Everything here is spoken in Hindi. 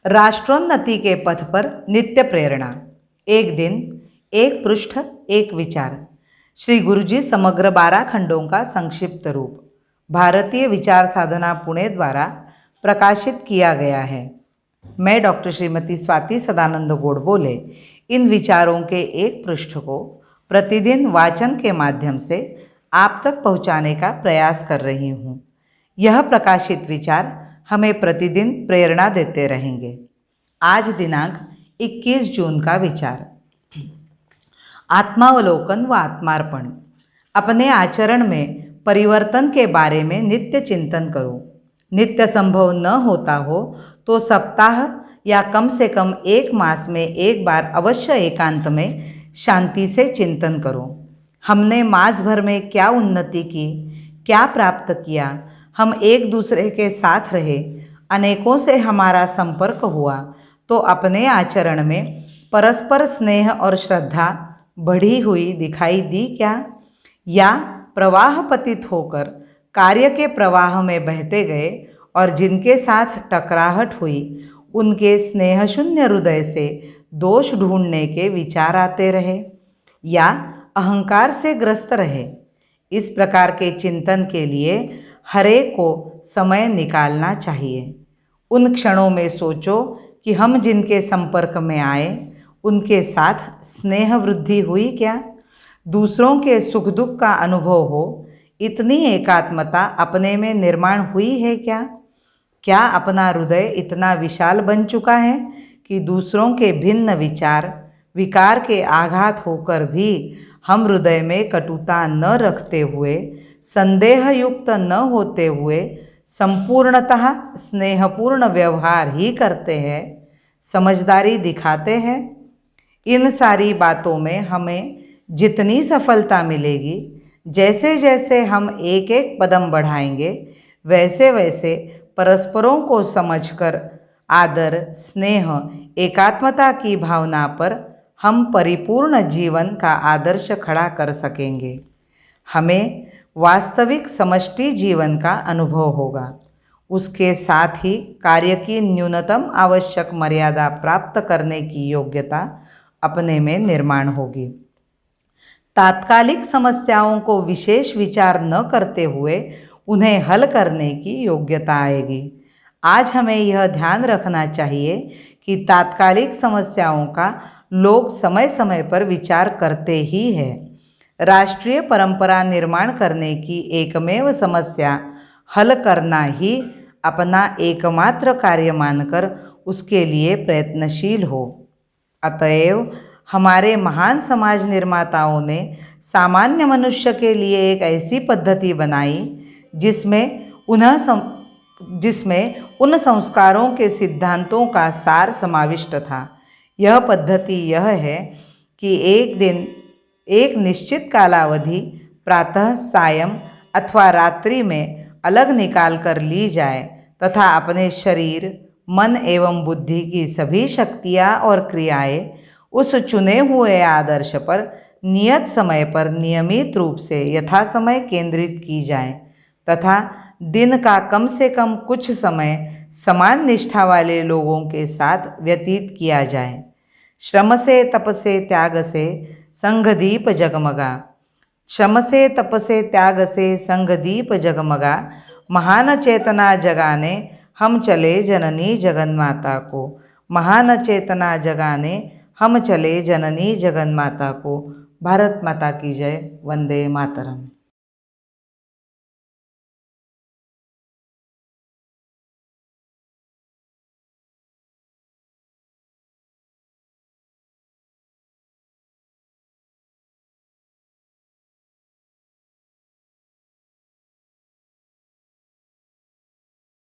राष्ट्रोन्नति के पथ पर नित्य प्रेरणा। एक दिन, एक पृष्ठ, एक विचार। श्री गुरुजी समग्र 12 खंडों का संक्षिप्त रूप भारतीय विचार साधना पुणे द्वारा प्रकाशित किया गया है। मैं डॉक्टर श्रीमती स्वाति सदानंद गोडबोले इन विचारों के एक पृष्ठ को प्रतिदिन वाचन के माध्यम से आप तक पहुंचाने का प्रयास कर रही हूँ। यह प्रकाशित विचार हमें प्रतिदिन प्रेरणा देते रहेंगे। आज दिनांक 21 जून का विचार, आत्मावलोकन व आत्मार्पण। अपने आचरण में परिवर्तन के बारे में नित्य चिंतन करो। नित्य संभव न होता हो तो सप्ताह या कम से कम 1 मास में एक बार अवश्य एकांत में शांति से चिंतन करो। हमने मास भर में क्या उन्नति की, क्या प्राप्त किया, हम एक दूसरे के साथ रहे, अनेकों से हमारा संपर्क हुआ, तो अपने आचरण में परस्पर स्नेह और श्रद्धा बढ़ी हुई दिखाई दी क्या, या प्रवाह पतित होकर कार्य के प्रवाह में बहते गए और जिनके साथ टकराहट हुई उनके स्नेह शून्य हृदय से दोष ढूंढने के विचार आते रहे, या अहंकार से ग्रस्त रहे। इस प्रकार के चिंतन के लिए हरेक को समय निकालना चाहिए। उन क्षणों में सोचो कि हम जिनके संपर्क में आए उनके साथ स्नेह वृद्धि हुई क्या, दूसरों के सुख दुख का अनुभव हो, इतनी एकात्मता अपने में निर्माण हुई है क्या अपना हृदय इतना विशाल बन चुका है कि दूसरों के भिन्न विचार विकार के आघात होकर भी हम हृदय में कटुता न रखते हुए, संदेह युक्त न होते हुए संपूर्णतः स्नेहपूर्ण व्यवहार ही करते हैं, समझदारी दिखाते हैं। इन सारी बातों में हमें जितनी सफलता मिलेगी, जैसे जैसे हम एक एक कदम बढ़ाएंगे, वैसे वैसे परस्परों को समझकर आदर, स्नेह, एकात्मता की भावना पर हम परिपूर्ण जीवन का आदर्श खड़ा कर सकेंगे। हमें वास्तविक समष्टि जीवन का अनुभव होगा। उसके साथ ही कार्य की न्यूनतम आवश्यक मर्यादा प्राप्त करने की योग्यता अपने में निर्माण होगी। तात्कालिक समस्याओं को विशेष विचार न करते हुए उन्हें हल करने की योग्यता आएगी। आज हमें यह ध्यान रखना चाहिए कि तात्कालिक समस्याओं का लोग समय समय पर विचार करते ही हैं। राष्ट्रीय परंपरा निर्माण करने की एकमेव समस्या हल करना ही अपना एकमात्र कार्य मानकर उसके लिए प्रयत्नशील हो। अतएव हमारे महान समाज निर्माताओं ने सामान्य मनुष्य के लिए एक ऐसी पद्धति बनाई जिसमें उन संस्कारों के सिद्धांतों का सार समाविष्ट था। यह पद्धति यह है कि एक दिन एक निश्चित कालावधि प्रातः, सायं अथवा रात्रि में अलग निकाल कर ली जाए तथा अपने शरीर, मन एवं बुद्धि की सभी शक्तियाँ और क्रियाएं उस चुने हुए आदर्श पर नियत समय पर नियमित रूप से यथासमय केंद्रित की जाए तथा दिन का कम से कम कुछ समय समान निष्ठा वाले लोगों के साथ व्यतीत किया जाए। श्रम से तप से त्याग से संघदीप जगमगा, श्रम से तप से त्याग से संघदीप जगमगा, महान चेतना जगाने हम चले जननी जगन्माता को, महान चेतना जगाने हम चले जननी जगन्माता को। भारत माता की जय। वंदे मातरम।